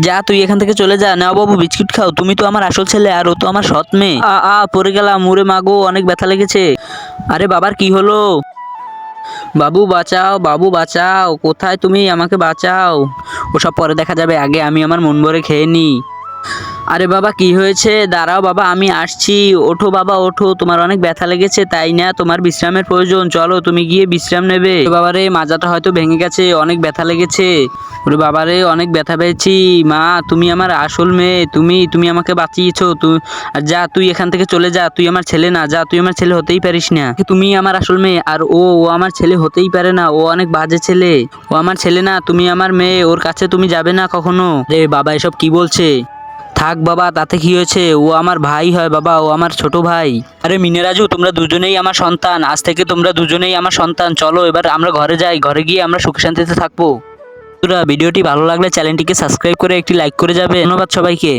যা তুই এখান থেকে চলে যা। নাও বাবু বিস্কিট খাও, তুমি তো আমার আসল ছেলে আর ও তো আমার সৎ মেয়ে। পড়ে গেলাম, মুড়ে মাগো, অনেক ব্যথা লেগেছে। আরে বাবার কি হলো? বাবু বাঁচাও, বাবু বাঁচাও, কোথায় তুমি? আমাকে বাঁচাও। ওসব পরে দেখা যাবে, আগে আমি আমার মন ভরে খেয়ে নিই। আরে বাবা কি হয়েছে? দাঁড়াও বাবা, আমি আসছি। ওঠো বাবা ওঠো, তোমার অনেক ব্যথা লেগেছে তাই না? তোমার বিশ্রামের প্রয়োজন, চলো তুমি গিয়ে বিশ্রাম নেবে। বাবারে মাজাটা হয়তো ভেঙে গেছে, অনেক ব্যথা লেগেছে। ওরে বাবারে অনেক ব্যথা পেয়েছি। মা তুমি আমার আসল মেয়ে, তুমি তুমি আমাকে বাঁচিয়েছো। তুই আর যা, তুই এখান থেকে চলে যা, তুই আমার ছেলে না, যা, তুই আমার ছেলে হতেই পারিস না। তুমি আমার আসল মেয়ে আর ও ও আমার ছেলে হতেই পারে না, ও অনেক বাজে ছেলে। ও আমার ছেলে না, তুমি আমার মেয়ে, ওর কাছে তুমি যাবে না কখনো। রে বাবা এসব কি বলছে? থাক বাবা, তাতে কি হয়েছে? ও আমার ভাই হয় বাবা, ও আমার ছোট ভাই। আরে মিনেরাজু, তোমরা দুজনেই আমার সন্তান, আজ থেকে তোমরা দুজনেই আমার সন্তান। চলো এবার আমরা ঘরে যাই, ঘরে গিয়ে আমরা সুখ শান্তিতে থাকবো। বন্ধুরা, ভিডিওটি ভালো লাগলে চ্যানেলটিকে সাবস্ক্রাইব করে একটি লাইক করে যাবে। ধন্যবাদ সবাইকে।